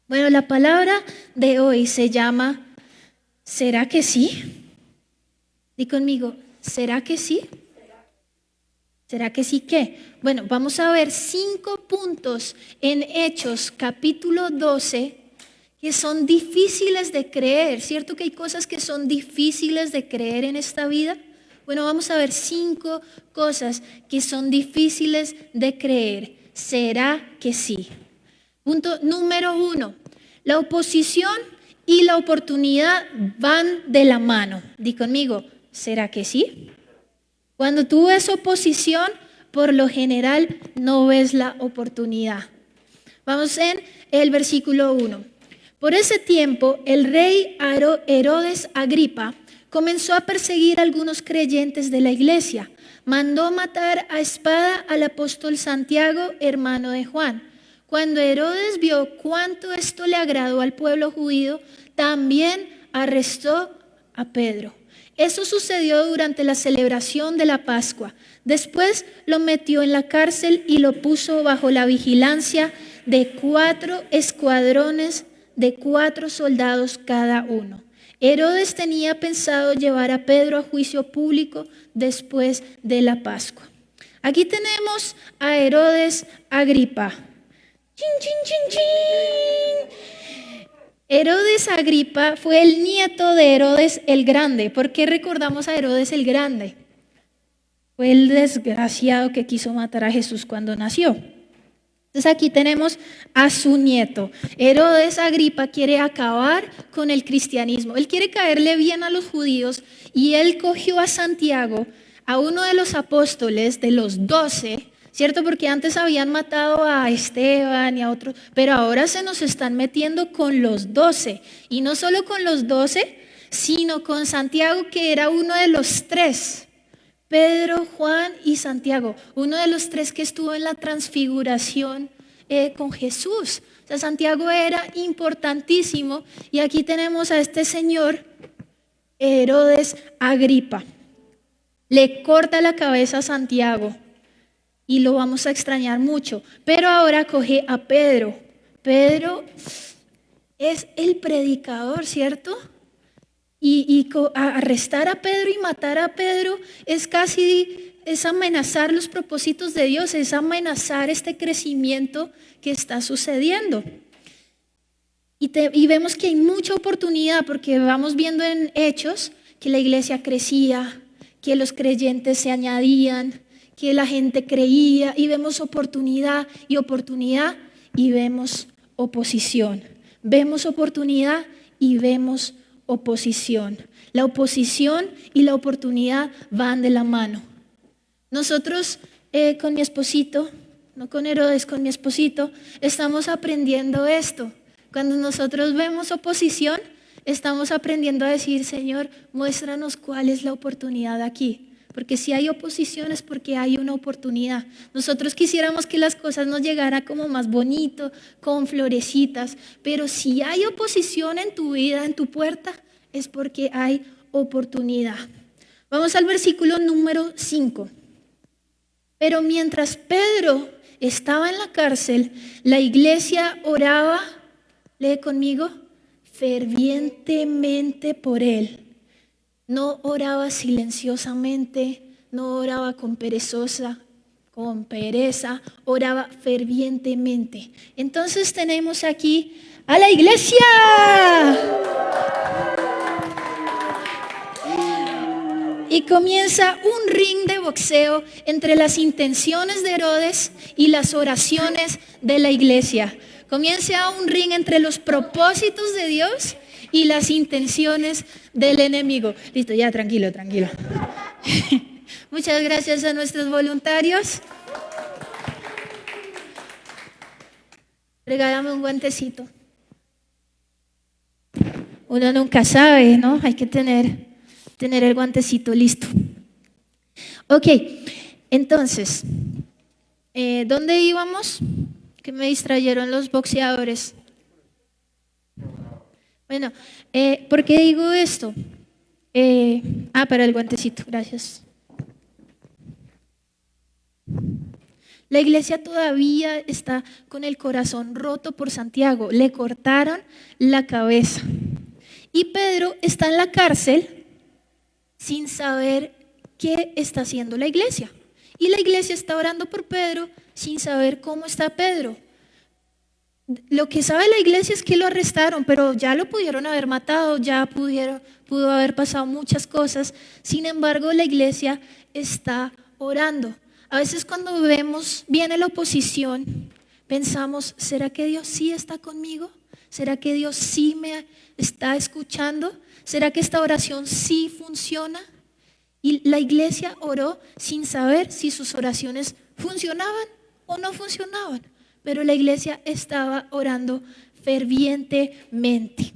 Bueno, la palabra de hoy se llama ¿será que sí? Di conmigo, ¿será que sí? ¿Será que sí qué? Bueno, vamos a ver 5 puntos en Hechos capítulo 12 que son difíciles de creer. ¿Cierto que hay cosas que son difíciles de creer en esta vida? Bueno, vamos a ver 5 cosas que son difíciles de creer. ¿Será que sí? Punto número 1. La oposición y la oportunidad van de la mano. Di conmigo, ¿será que sí? Cuando tú ves oposición, por lo general no ves la oportunidad. Vamos en el versículo 1. Por ese tiempo, el rey Herodes Agripa comenzó a perseguir a algunos creyentes de la iglesia. Mandó matar a espada al apóstol Santiago, hermano de Juan. Cuando Herodes vio cuánto esto le agradó al pueblo judío, también arrestó a Pedro. Eso sucedió durante la celebración de la Pascua. Después lo metió en la cárcel y lo puso bajo la vigilancia de 4 escuadrones de 4 soldados cada uno. Herodes tenía pensado llevar a Pedro a juicio público después de la Pascua. Aquí tenemos a Herodes Agripa. ¡Chin, chin, chin, chin! Herodes Agripa fue el nieto de Herodes el Grande. ¿Por qué recordamos a Herodes el Grande? Fue el desgraciado que quiso matar a Jesús cuando nació. Entonces aquí tenemos a su nieto. Herodes Agripa quiere acabar con el cristianismo. Él quiere caerle bien a los judíos y él cogió a Santiago, a uno de los apóstoles de los 12, ¿cierto? Porque antes habían matado a Esteban y a otros, pero ahora se nos están metiendo con los 12. Y no solo con los 12, sino con Santiago, que era uno de los 3. Pedro, Juan y Santiago, uno de los 3 que estuvo en la transfiguración con Jesús. O sea, Santiago era importantísimo. Y aquí tenemos a este señor, Herodes Agripa. Le corta la cabeza a Santiago y lo vamos a extrañar mucho. Pero ahora coge a Pedro. Pedro es el predicador, ¿cierto? Y arrestar a Pedro y matar a Pedro es amenazar los propósitos de Dios, es amenazar este crecimiento que está sucediendo. Y vemos que hay mucha oportunidad porque vamos viendo en Hechos que la iglesia crecía, que los creyentes se añadían, que la gente creía, y vemos oportunidad y vemos oposición. Vemos oportunidad y vemos oposición. La oposición y la oportunidad van de la mano. Nosotros con mi esposito, no con Herodes, con mi esposito, estamos aprendiendo esto. Cuando nosotros vemos oposición, estamos aprendiendo a decir, Señor, muéstranos cuál es la oportunidad aquí. Porque si hay oposición es porque hay una oportunidad. Nosotros quisiéramos que las cosas nos llegaran como más bonito, con florecitas, pero si hay oposición en tu vida, en tu puerta, es porque hay oportunidad. Vamos al versículo número 5. Pero mientras Pedro estaba en la cárcel, la iglesia oraba, lee conmigo, fervientemente por él. No oraba silenciosamente, no oraba con pereza, oraba fervientemente. Entonces tenemos aquí a la iglesia. Y comienza un ring de boxeo entre las intenciones de Herodes y las oraciones de la iglesia. Comienza un ring entre los propósitos de Dios y las intenciones del enemigo. Listo, ya, tranquilo. Muchas gracias a nuestros voluntarios. Regálame un guantecito. Uno nunca sabe, ¿no? Hay que tener el guantecito listo. Ok, entonces, ¿dónde íbamos? Que me distrayeron los boxeadores. Bueno, ¿por qué digo esto? Para el guantecito, gracias. La iglesia todavía está con el corazón roto por Santiago. Le cortaron la cabeza. Y Pedro está en la cárcel sin saber qué está haciendo la iglesia. Y la iglesia está orando por Pedro sin saber cómo está Pedro. Lo que sabe la iglesia es que lo arrestaron, pero ya lo pudieron haber matado, pudo haber pasado muchas cosas. Sin embargo, la iglesia está orando. A veces cuando viene la oposición, pensamos, ¿será que Dios sí está conmigo? ¿Será que Dios sí me está escuchando? ¿Será que esta oración sí funciona? Y la iglesia oró sin saber si sus oraciones funcionaban o no funcionaban. Pero la iglesia estaba orando fervientemente.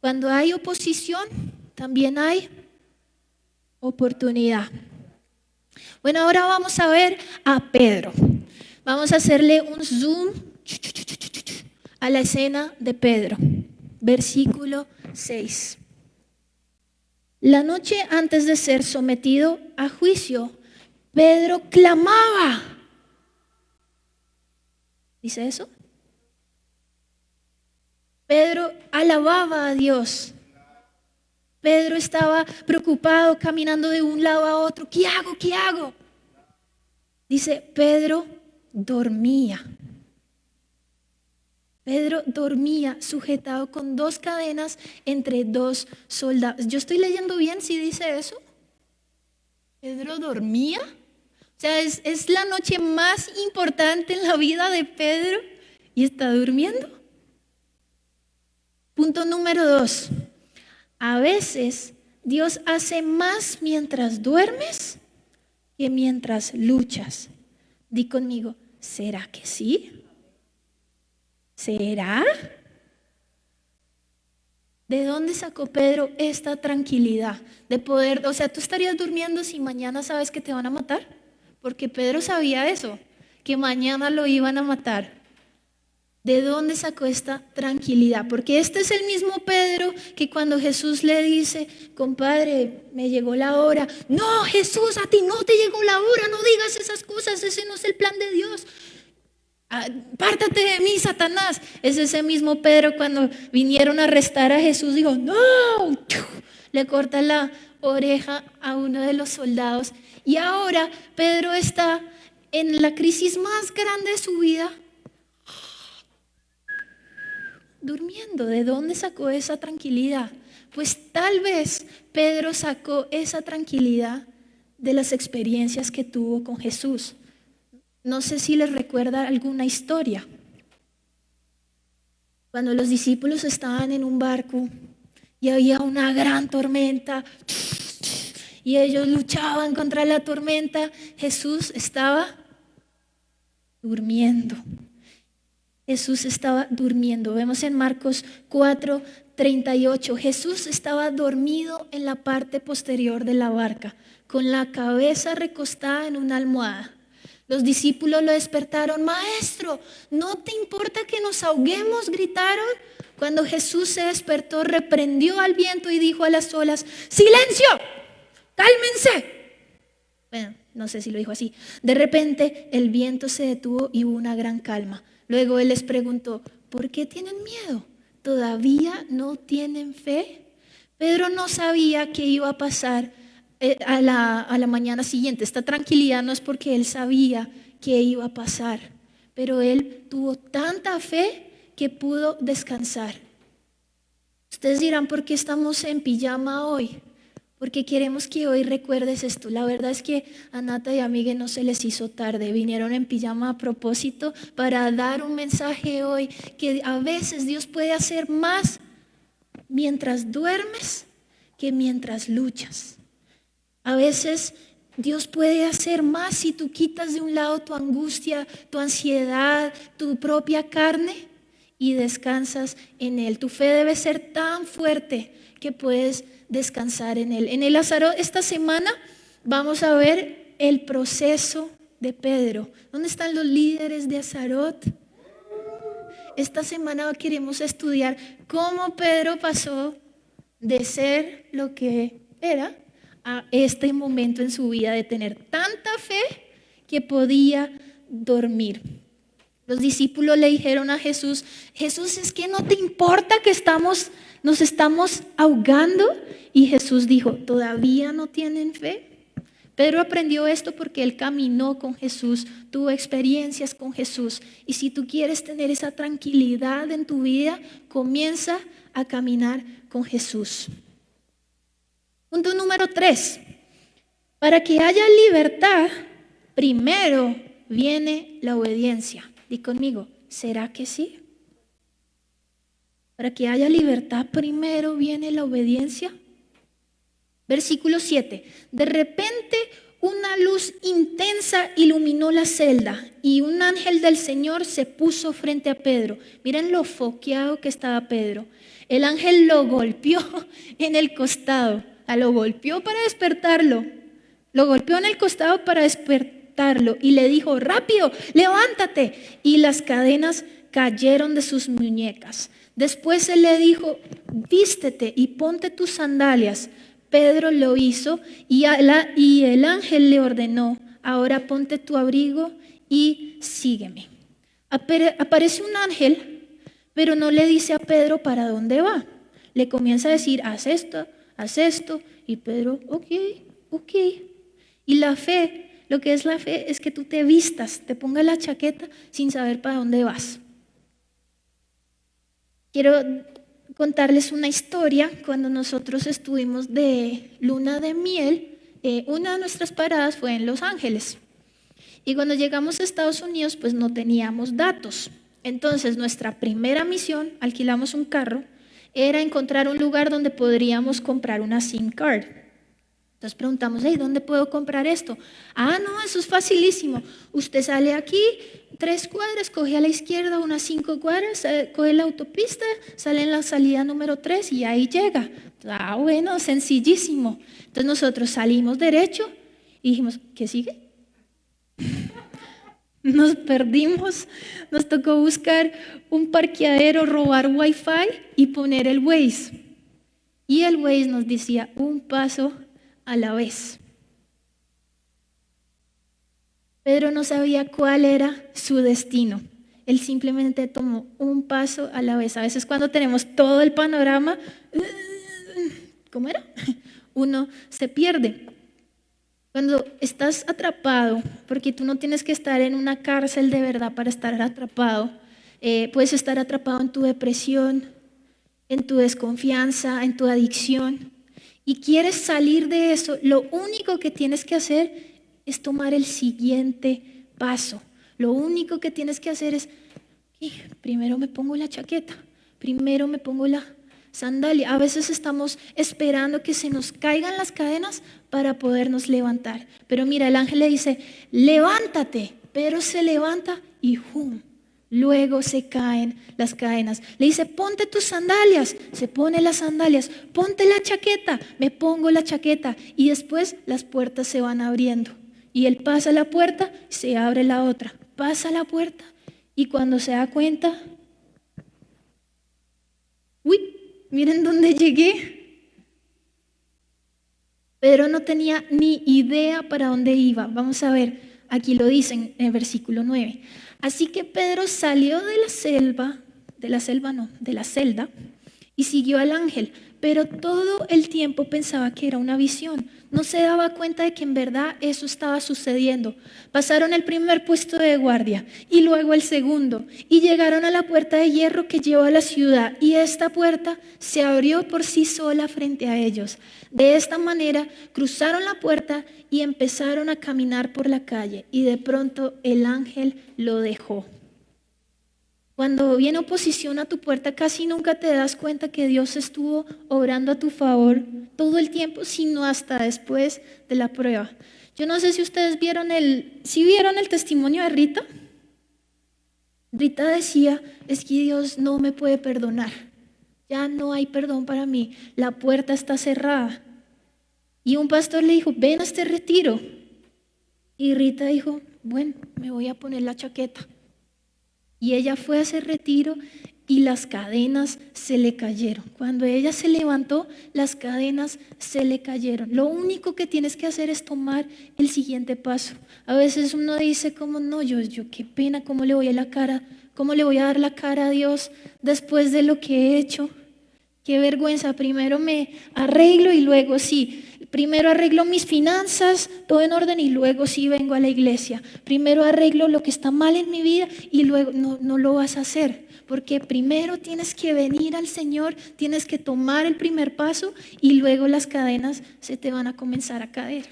Cuando hay oposición, también hay oportunidad. Bueno, ahora vamos a ver a Pedro. Vamos a hacerle un zoom a la escena de Pedro. Versículo 6. La noche antes de ser sometido a juicio, Pedro clamaba. ¿Dice eso? Pedro alababa a Dios. Pedro estaba preocupado caminando de un lado a otro. ¿Qué hago? ¿Qué hago? Dice, Pedro dormía. Pedro dormía sujetado con 2 cadenas entre 2 soldados. ¿Yo estoy leyendo bien si dice eso? ¿Pedro dormía? O sea, es la noche más importante en la vida de Pedro y está durmiendo. Punto número 2. A veces Dios hace más mientras duermes que mientras luchas. Di conmigo, ¿será que sí? ¿Será? ¿De dónde sacó Pedro esta tranquilidad de poder? O sea, ¿tú estarías durmiendo si mañana sabes que te van a matar? Porque Pedro sabía eso, que mañana lo iban a matar. ¿De dónde sacó esta tranquilidad? Porque este es el mismo Pedro que cuando Jesús le dice, compadre, me llegó la hora. No, Jesús, a ti no te llegó la hora, no digas esas cosas, ese no es el plan de Dios. Pártate de mí, Satanás. Es ese mismo Pedro cuando vinieron a arrestar a Jesús, dijo, no, le corta la oreja a uno de los soldados. Y ahora Pedro está en la crisis más grande de su vida, durmiendo. ¿De dónde sacó esa tranquilidad? Pues tal vez Pedro sacó esa tranquilidad de las experiencias que tuvo con Jesús. No sé si les recuerda alguna historia. Cuando los discípulos estaban en un barco y había una gran tormenta y ellos luchaban contra la tormenta, Jesús estaba durmiendo. Jesús estaba durmiendo. Vemos en Marcos 4:38. Jesús estaba dormido en la parte posterior de la barca, con la cabeza recostada en una almohada. Los discípulos lo despertaron. Maestro, ¿no te importa que nos ahoguemos?, gritaron. Cuando Jesús se despertó, reprendió al viento y dijo a las olas, ¡silencio! ¡Cálmense! Bueno, no sé si lo dijo así. De repente el viento se detuvo y hubo una gran calma. Luego él les preguntó, ¿por qué tienen miedo? ¿Todavía no tienen fe? Pedro no sabía qué iba a pasar a la mañana siguiente. Esta tranquilidad no es porque él sabía qué iba a pasar, pero él tuvo tanta fe que pudo descansar. Ustedes dirán, ¿por qué estamos en pijama hoy? Porque queremos que hoy recuerdes esto. La verdad es que a Nata y a Miguel no se les hizo tarde. Vinieron en pijama a propósito para dar un mensaje hoy, que a veces Dios puede hacer más mientras duermes que mientras luchas. A veces Dios puede hacer más si tú quitas de un lado tu angustia, tu ansiedad, tu propia carne y descansas en Él. Tu fe debe ser tan fuerte que puedes descansar en Él. En el Azarot esta semana vamos a ver el proceso de Pedro. ¿Dónde están los líderes de Azarot? Esta semana queremos estudiar cómo Pedro pasó de ser lo que era a este momento en su vida de tener tanta fe que podía dormir. Los discípulos le dijeron a Jesús, Jesús, ¿es que no te importa que nos estamos ahogando? Y Jesús dijo, ¿todavía no tienen fe? Pedro aprendió esto porque él caminó con Jesús, tuvo experiencias con Jesús. Y si tú quieres tener esa tranquilidad en tu vida, comienza a caminar con Jesús. Punto número 3. Para que haya libertad, primero viene la obediencia. Di conmigo, ¿será que sí? Para que haya libertad, primero viene la obediencia. Versículo 7. De repente una luz intensa iluminó la celda y un ángel del Señor se puso frente a Pedro. Miren lo foqueado que estaba Pedro. El ángel lo golpeó en el costado. Lo golpeó para despertarlo. Lo golpeó en el costado para despertarlo y le dijo, rápido, levántate. Y las cadenas cayeron de sus muñecas. Después él le dijo, vístete y ponte tus sandalias. Pedro lo hizo y el ángel le ordenó, ahora ponte tu abrigo y sígueme. Aparece un ángel, pero no le dice a Pedro para dónde va. Le comienza a decir, haz esto. Y Pedro, ok. Y la fe, lo que es la fe es que tú te vistas, te pongas la chaqueta sin saber para dónde vas. Quiero contarles una historia. Cuando nosotros estuvimos de luna de miel, una de nuestras paradas fue en Los Ángeles. Y cuando llegamos a Estados Unidos, pues no teníamos datos. Entonces, nuestra primera misión, alquilamos un carro, era encontrar un lugar donde podríamos comprar una SIM card. Entonces preguntamos, ¿dónde puedo comprar esto? No, eso es facilísimo. Usted sale aquí, 3 cuadras, coge a la izquierda unas 5 cuadras, coge la autopista, sale en la salida número 3 y ahí llega. Bueno, sencillísimo. Entonces nosotros salimos derecho y dijimos, ¿qué sigue? Nos perdimos, nos tocó buscar un parqueadero, robar Wi-Fi y poner el Waze. Y el Waze nos decía un paso a la vez. Pedro no sabía cuál era su destino. Él simplemente tomó un paso a la vez. A veces cuando tenemos todo el panorama, ¿cómo era? Uno se pierde. Cuando estás atrapado, porque tú no tienes que estar en una cárcel de verdad para estar atrapado, puedes estar atrapado en tu depresión, en tu desconfianza, en tu adicción, y quieres salir de eso, lo único que tienes que hacer es tomar el siguiente paso. Lo único que tienes que hacer es, primero me pongo la chaqueta, primero me pongo la sandalia. A veces estamos esperando que se nos caigan las cadenas para podernos levantar. Pero mira, el ángel le dice, levántate. Pedro se levanta y ¡jum! Luego se caen las cadenas. Le dice, ponte tus sandalias. Se pone las sandalias. Ponte la chaqueta. Me pongo la chaqueta. Y después las puertas se van abriendo. Y él pasa la puerta, se abre la otra. Pasa la puerta. Y cuando se da cuenta, miren dónde llegué. Pedro no tenía ni idea para dónde iba. Vamos a ver, aquí lo dicen en el versículo 9. Así que Pedro salió de la celda y siguió al ángel, pero todo el tiempo pensaba que era una visión. No se daba cuenta de que en verdad eso estaba sucediendo. Pasaron el primer puesto de guardia y luego el segundo y llegaron a la puerta de hierro que lleva a la ciudad, y esta puerta se abrió por sí sola frente a ellos. De esta manera cruzaron la puerta y empezaron a caminar por la calle, y de pronto el ángel lo dejó. Cuando viene oposición a tu puerta, casi nunca te das cuenta que Dios estuvo obrando a tu favor todo el tiempo, sino hasta después de la prueba. Yo no sé si ustedes vieron el testimonio de Rita. Rita decía, es que Dios no me puede perdonar. Ya no hay perdón para mí. La puerta está cerrada. Y un pastor le dijo, ven a este retiro. Y Rita dijo, bueno, me voy a poner la chaqueta. Y ella fue a ese retiro y las cadenas se le cayeron. Cuando ella se levantó, las cadenas se le cayeron. Lo único que tienes que hacer es tomar el siguiente paso. A veces uno dice como no, yo qué pena, ¿cómo le voy a dar la cara a Dios después de lo que he hecho? Qué vergüenza, primero me arreglo y luego sí. Primero arreglo mis finanzas, todo en orden y luego sí vengo a la iglesia. Primero arreglo lo que está mal en mi vida y luego no lo vas a hacer. Porque primero tienes que venir al Señor, tienes que tomar el primer paso y luego las cadenas se te van a comenzar a caer.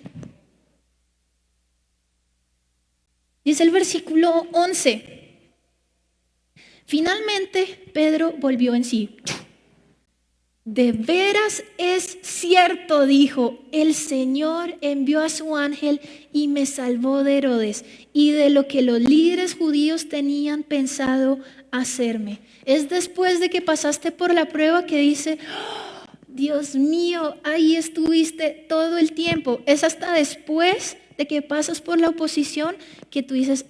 Dice el versículo 11. Finalmente Pedro volvió en sí. De veras es cierto, dijo, el Señor envió a su ángel y me salvó de Herodes y de lo que los líderes judíos tenían pensado hacerme. Es después de que pasaste por la prueba que dice, "Oh, Dios mío, ahí estuviste todo el tiempo". Es hasta después de que pasas por la oposición que tú dices,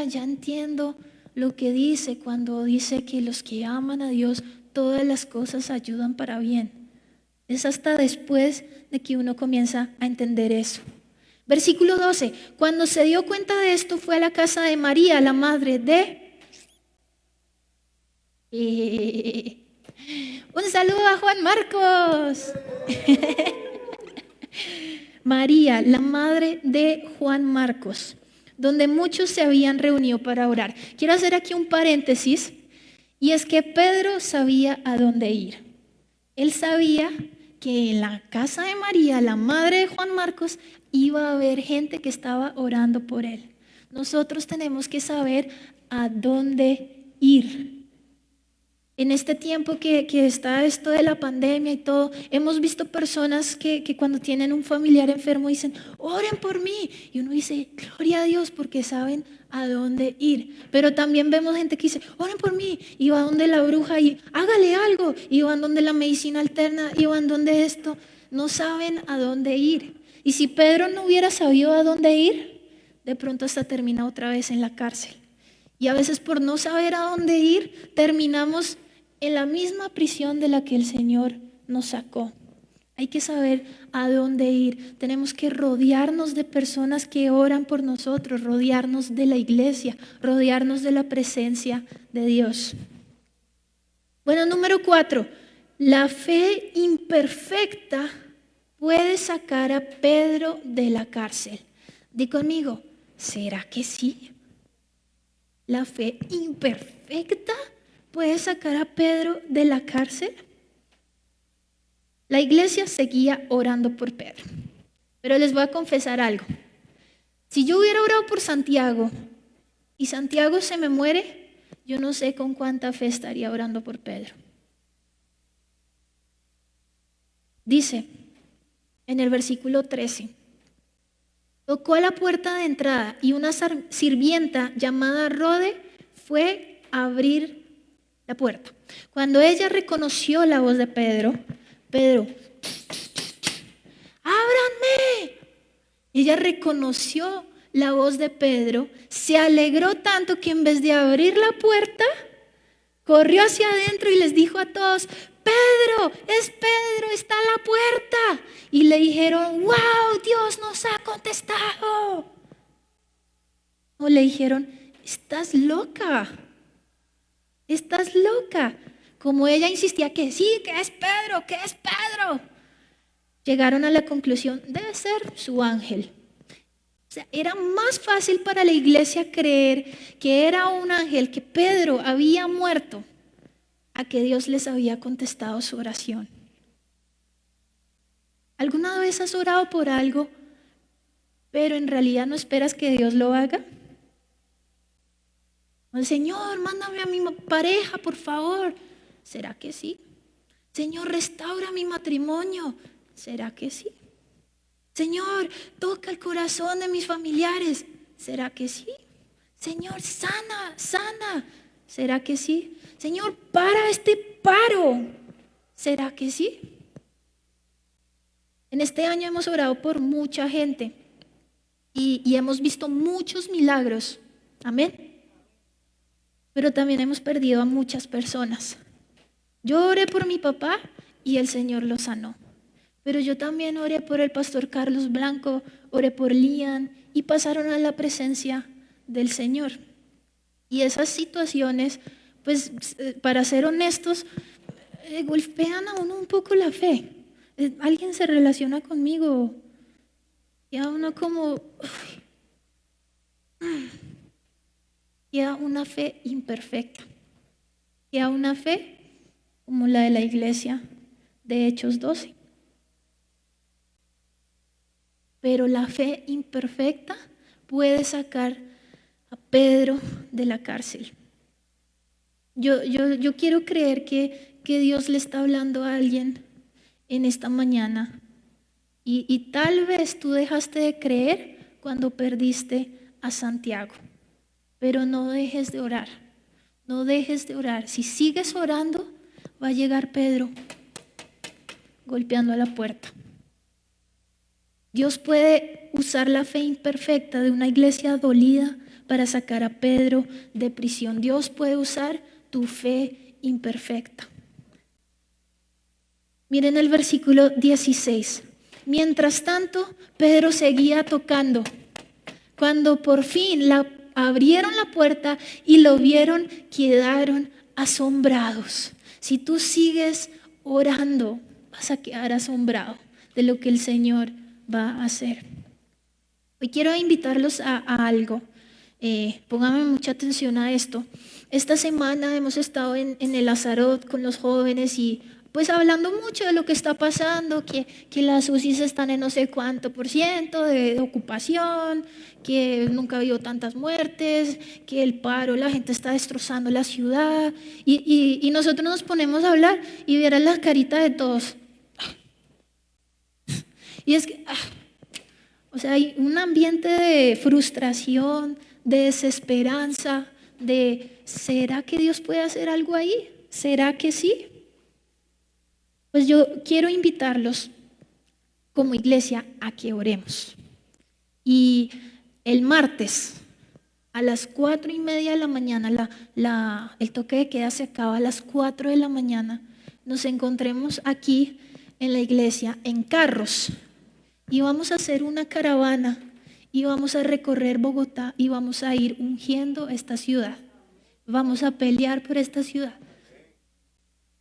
ya entiendo lo que dice cuando dice que los que aman a Dios todas las cosas ayudan para bien. Es hasta después de que uno comienza a entender eso. Versículo 12. Cuando se dio cuenta de esto, fue a la casa de María, la madre de... Un saludo a Juan Marcos. María, la madre de Juan Marcos, donde muchos se habían reunido para orar. Quiero hacer aquí un paréntesis. Y es que Pedro sabía a dónde ir. Él sabía que en la casa de María, la madre de Juan Marcos, iba a haber gente que estaba orando por él. Nosotros tenemos que saber a dónde ir. En este tiempo que está esto de la pandemia y todo, hemos visto personas que cuando tienen un familiar enfermo dicen, oren por mí. Y uno dice, gloria a Dios, porque saben a dónde ir. Pero también vemos gente que dice, oren por mí. Y va donde la bruja y hágale algo. Y van donde la medicina alterna y van donde esto. No saben a dónde ir. Y si Pedro no hubiera sabido a dónde ir, de pronto hasta termina otra vez en la cárcel. Y a veces por no saber a dónde ir, terminamos en la misma prisión de la que el Señor nos sacó. Hay que saber a dónde ir. Tenemos que rodearnos de personas que oran por nosotros, rodearnos de la iglesia, rodearnos de la presencia de Dios. Bueno, número 4. La fe imperfecta puede sacar a Pedro de la cárcel. Di conmigo, ¿será que sí? La fe imperfecta puede sacar a Pedro de la cárcel. La iglesia seguía orando por Pedro. Pero les voy a confesar algo. Si yo hubiera orado por Santiago y Santiago se me muere, yo no sé con cuánta fe estaría orando por Pedro. Dice en el versículo 13, tocó a la puerta de entrada y una sirvienta llamada Rode fue a abrir la puerta. Cuando ella reconoció la voz de Pedro, ¡ábranme! Ella reconoció la voz de Pedro, se alegró tanto que en vez de abrir la puerta, corrió hacia adentro y les dijo a todos, Pedro, es Pedro, está a la puerta. Y le dijeron, wow, Dios nos ha contestado. O le dijeron, estás loca. Estás loca. Como ella insistía que sí, que es Pedro, llegaron a la conclusión, debe ser su ángel. O sea, era más fácil para la iglesia creer que era un ángel, que Pedro había muerto, a que Dios les había contestado su oración. ¿Alguna vez has orado por algo, pero en realidad no esperas que Dios lo haga? Señor, mándame a mi pareja, por favor. ¿Será que sí? Señor, restaura mi matrimonio. ¿Será que sí? Señor, toca el corazón de mis familiares. ¿Será que sí? Señor, sana. ¿Será que sí? Señor, para este paro. ¿Será que sí? En este año hemos orado por mucha gente y hemos visto muchos milagros. Amén. pero también hemos perdido a muchas personas. Yo oré por mi papá y el Señor lo sanó. Pero yo también oré por el pastor Carlos Blanco, oré por Lian y pasaron a la presencia del Señor. Y esas situaciones, pues para ser honestos, golpean a uno un poco la fe. Alguien se relaciona conmigo y a uno como... queda una fe imperfecta, queda una fe como la de la iglesia de Hechos 12. Pero la fe imperfecta puede sacar a Pedro de la cárcel. Yo quiero creer que Dios le está hablando a alguien en esta mañana y tal vez tú dejaste de creer cuando perdiste a Santiago. Pero no dejes de orar, no dejes de orar. Si sigues orando, va a llegar Pedro golpeando a la puerta. Dios puede usar la fe imperfecta de una iglesia dolida para sacar a Pedro de prisión. Dios puede usar tu fe imperfecta. Miren el versículo 16. Mientras tanto, Pedro seguía tocando. Cuando por fin abrieron la puerta y lo vieron, quedaron asombrados. Si tú sigues orando, vas a quedar asombrado de lo que el Señor va a hacer. Hoy quiero invitarlos a algo. Pónganme mucha atención a esto. Esta semana hemos estado en el Lazarot con los jóvenes y pues hablando mucho de lo que está pasando, que las UCIs están en no sé cuánto % de ocupación, que nunca ha habido tantas muertes, que el paro, la gente está destrozando la ciudad y nosotros nos ponemos a hablar y vieran la carita de todos. Y es que, o sea, hay un ambiente de frustración, de desesperanza, de ¿será que Dios puede hacer algo ahí? ¿Será que sí? Pues yo quiero invitarlos como iglesia a que oremos. Y el martes a las 4:30 de la mañana, el toque de queda se acaba a las 4 de la mañana, nos encontremos aquí en la iglesia en carros y vamos a hacer una caravana y vamos a recorrer Bogotá y vamos a ir ungiendo esta ciudad. Vamos a pelear por esta ciudad.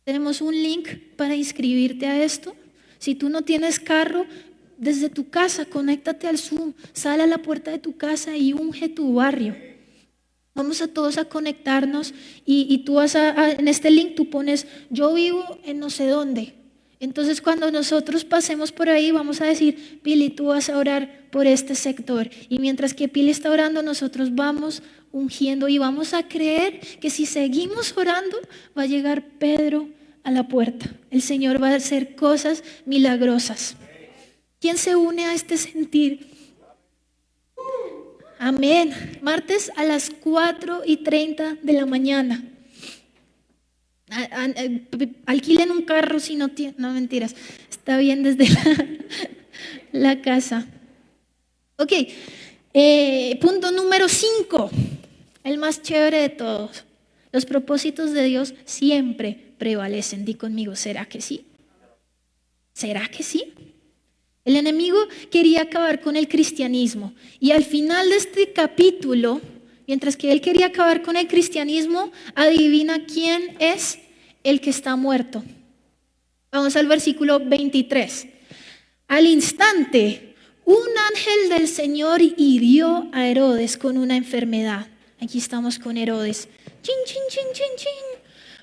Tenemos un link para inscribirte a esto. Si tú no tienes carro, desde tu casa, conéctate al Zoom, sal a la puerta de tu casa y unge tu barrio. Vamos a todos a conectarnos y tú vas en este link tú pones, yo vivo en no sé dónde. Entonces cuando nosotros pasemos por ahí vamos a decir, Pili, tú vas a orar por este sector. Y mientras que Pili está orando, nosotros vamos ungiendo y vamos a creer que si seguimos orando va a llegar Pedro a la puerta. El Señor va a hacer cosas milagrosas. ¿Quién se une a este sentir? Amén. Martes a las 4:30 de la mañana. Alquilen un carro si no tienen. No, mentiras. Está bien desde la casa. Ok. Punto número 5. El más chévere de todos. Los propósitos de Dios siempre prevalecen. Di conmigo, ¿será que sí? ¿Será que sí? El enemigo quería acabar con el cristianismo y al final de este capítulo, mientras que él quería acabar con el cristianismo, adivina quién es el que está muerto. Vamos al versículo 23. Al instante, un ángel del Señor hirió a Herodes con una enfermedad. Aquí estamos con Herodes. Chin, chin, chin, chin, chin.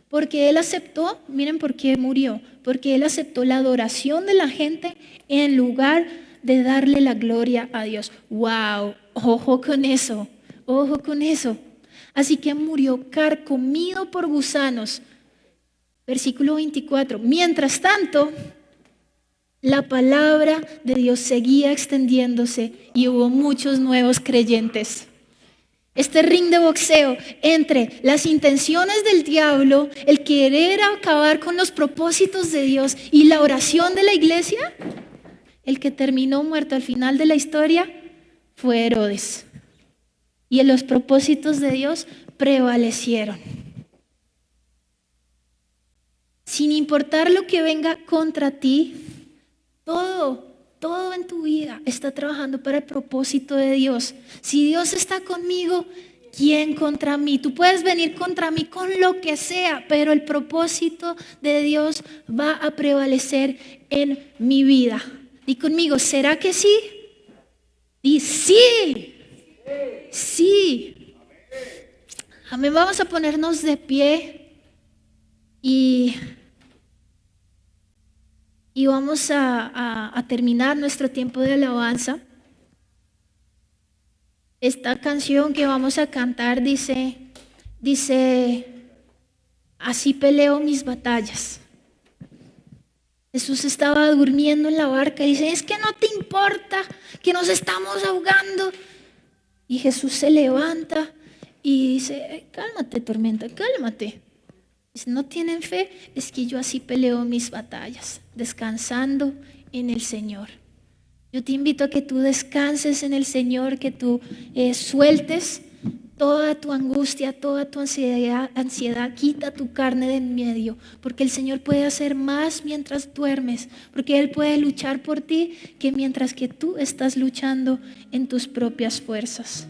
Porque él aceptó, miren por qué murió, porque él aceptó la adoración de la gente en lugar de darle la gloria a Dios. ¡Wow! Ojo con eso, ojo con eso. Así que murió carcomido por gusanos. Versículo 24. Mientras tanto, la palabra de Dios seguía extendiéndose y hubo muchos nuevos creyentes. Este ring de boxeo entre las intenciones del diablo, el querer acabar con los propósitos de Dios y la oración de la iglesia, el que terminó muerto al final de la historia fue Herodes. Y en los propósitos de Dios prevalecieron. Sin importar lo que venga contra ti, todo en tu vida está trabajando para el propósito de Dios. Si Dios está conmigo, ¿quién contra mí? Tú puedes venir contra mí con lo que sea, pero el propósito de Dios va a prevalecer en mi vida. Di conmigo, ¿será que sí? Di sí. Sí. Amén. Vamos a ponernos de pie y vamos a terminar nuestro tiempo de alabanza. Esta canción que vamos a cantar dice, así peleo mis batallas. Jesús estaba durmiendo en la barca y dice, es que no te importa que nos estamos ahogando. Y Jesús se levanta y dice, cálmate, tormenta, cálmate. Dice, ¿no tienen fe? Es que yo así peleo mis batallas, descansando en el Señor. Yo te invito a que tú descanses en el Señor, que tú sueltes toda tu angustia, toda tu ansiedad, quita tu carne de en medio, porque el Señor puede hacer más mientras duermes, porque Él puede luchar por ti que mientras que tú estás luchando en tus propias fuerzas.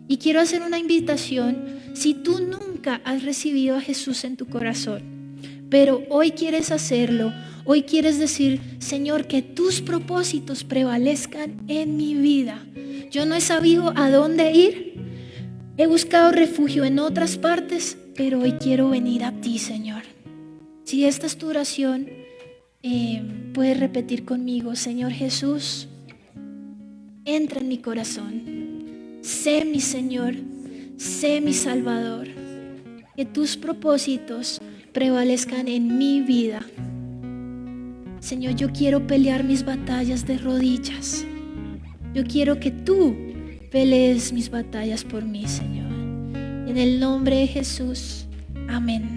Y quiero hacer una invitación, si tú nunca has recibido a Jesús en tu corazón, pero hoy quieres hacerlo, hoy quieres decir, Señor, que tus propósitos prevalezcan en mi vida. Yo no he sabido a dónde ir, he buscado refugio en otras partes, pero hoy quiero venir a ti, Señor. Si esta es tu oración, puedes repetir conmigo, Señor Jesús, entra en mi corazón. Sé mi Señor, sé mi Salvador, que tus propósitos prevalezcan en mi vida. Señor, yo quiero pelear mis batallas de rodillas. Yo quiero que tú pelees mis batallas por mí, Señor. En el nombre de Jesús, amén.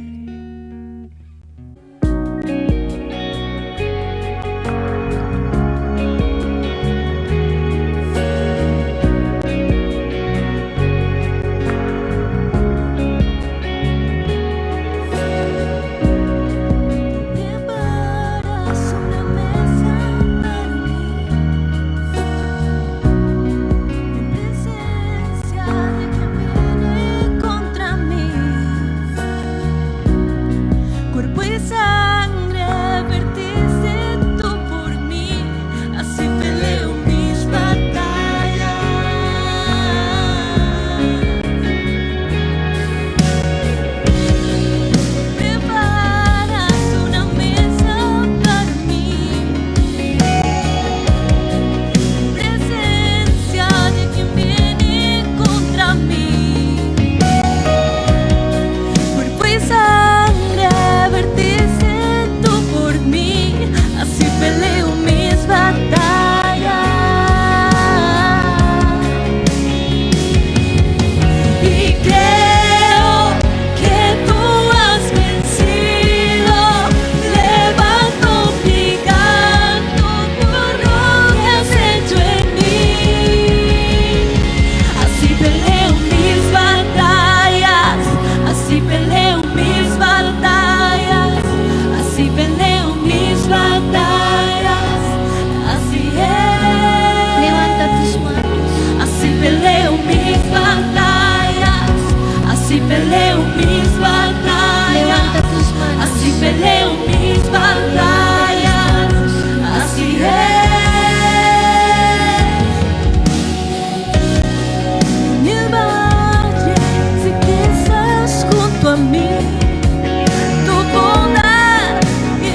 Tu bondad y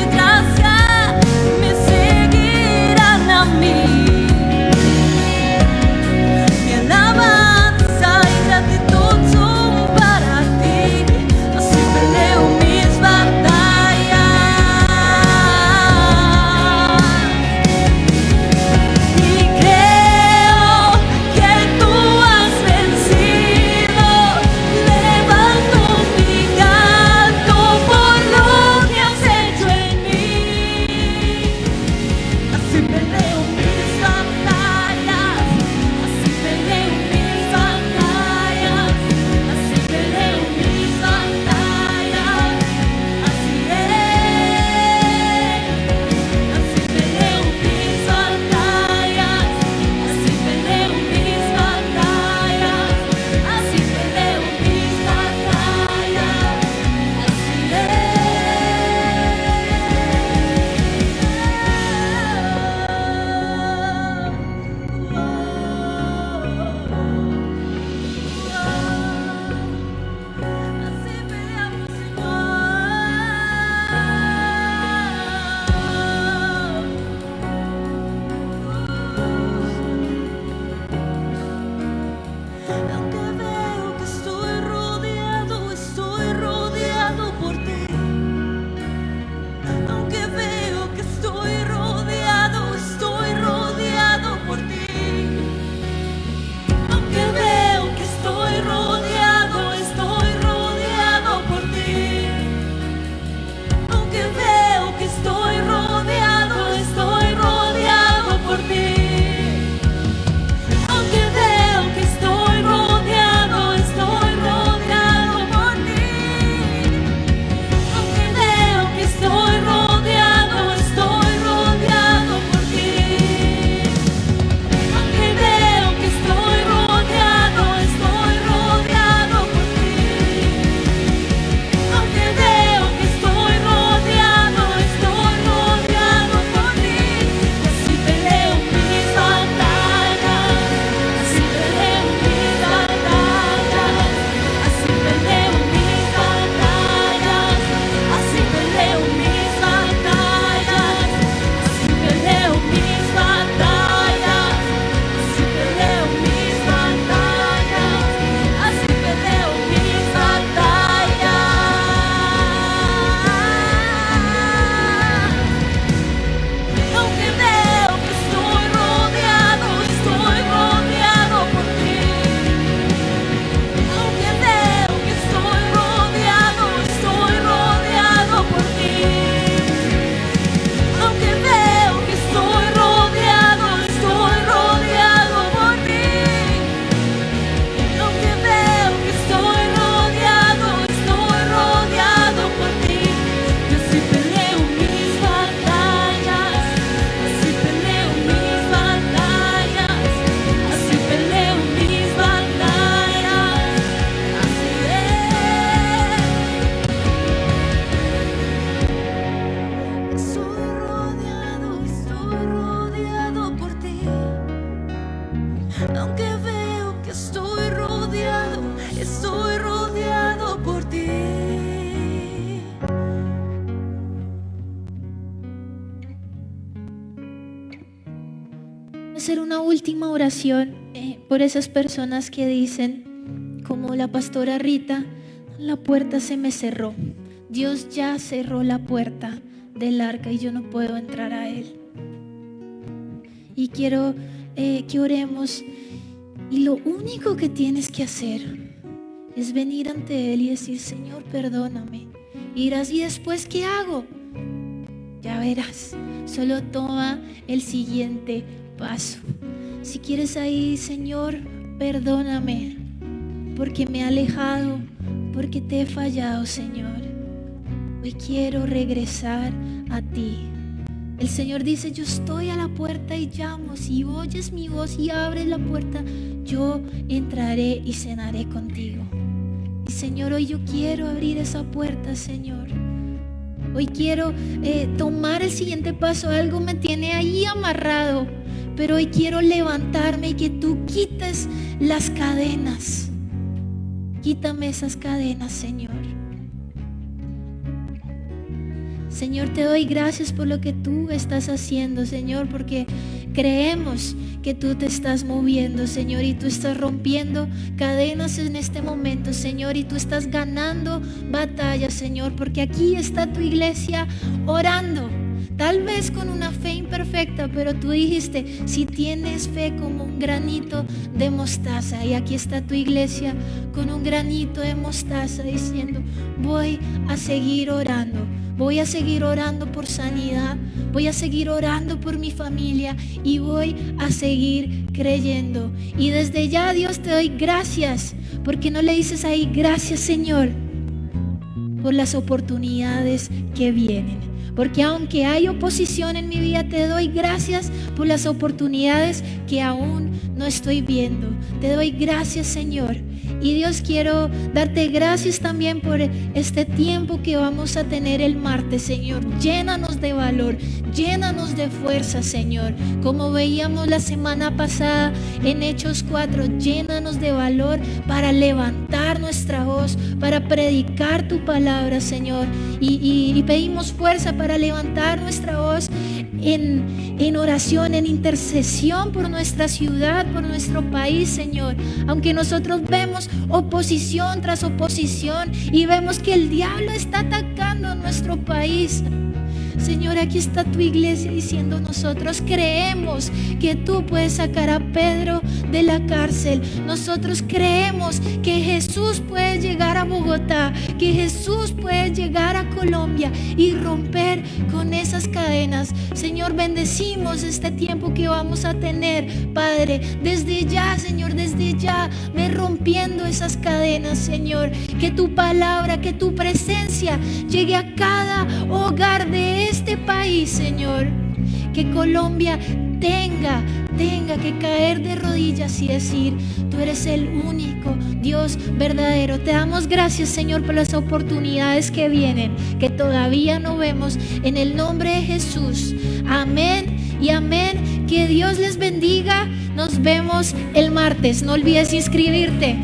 estoy rodeado por ti. Aunque veo que estoy rodeado por ti. Hacer una última oración por esas personas que dicen, como la pastora Rita, la puerta se me cerró. Dios ya cerró la puerta del arca y yo no puedo entrar a él. Y quiero que oremos, y lo único que tienes que hacer es venir ante él y decir: Señor, perdóname. Y dirás: ¿y después qué hago? Ya verás, solo toma el siguiente paso. Si quieres ahí: Señor, perdóname porque me he alejado, porque te he fallado, Señor. Hoy quiero regresar a ti. El Señor dice: yo estoy a la puerta y llamo. Si oyes mi voz y abres la puerta, yo entraré y cenaré contigo. Y Señor, hoy yo quiero abrir esa puerta, Señor. Hoy quiero tomar el siguiente paso. Algo me tiene ahí amarrado, pero hoy quiero levantarme y que tú quites las cadenas. Quítame esas cadenas, Señor. Señor, te doy gracias por lo que tú estás haciendo, Señor, porque creemos que tú te estás moviendo, Señor, y tú estás rompiendo cadenas en este momento, Señor, y tú estás ganando batallas, Señor, porque aquí está tu iglesia orando. Tal vez con una fe imperfecta, pero tú dijiste: si tienes fe como un granito de mostaza. Y aquí está tu iglesia con un granito de mostaza diciendo: voy a seguir orando. Voy a seguir orando por sanidad, voy a seguir orando por mi familia y voy a seguir creyendo. Y desde ya, Dios, te doy gracias, porque no le dices ahí: gracias, Señor, por las oportunidades que vienen. Porque aunque hay oposición en mi vida, te doy gracias por las oportunidades que aún no estoy viendo. Te doy gracias, Señor. Y Dios, quiero darte gracias también por este tiempo que vamos a tener el martes, Señor. Llénanos de valor, llénanos de fuerza, Señor. Como veíamos la semana pasada en Hechos 4, llénanos de valor para levantar nuestra voz, para predicar tu palabra, Señor. Y pedimos fuerza para levantar nuestra voz en oración, en intercesión por nuestra ciudad, por nuestro país, Señor. Aunque nosotros vemos oposición tras oposición y vemos que el diablo está atacando a nuestro país, Señor, aquí está tu iglesia diciendo: nosotros creemos que tú puedes sacar a Pedro de la cárcel. Nosotros creemos que Jesús puede llegar a Bogotá, que Jesús puede llegar a Colombia y romper con esas cadenas. Señor, bendecimos este tiempo que vamos a tener, Padre. Desde ya, Señor, desde ya, ve rompiendo esas cadenas, Señor. Que tu palabra, que tu presencia llegue a cada hogar de este país, Señor. Que Colombia tenga que caer de rodillas y decir: tú eres el único Dios verdadero. Te damos gracias, Señor, por las oportunidades que vienen, que todavía no vemos, en el nombre de Jesús. Amén y amén. Que Dios les bendiga. Nos vemos el martes. No olvides inscribirte.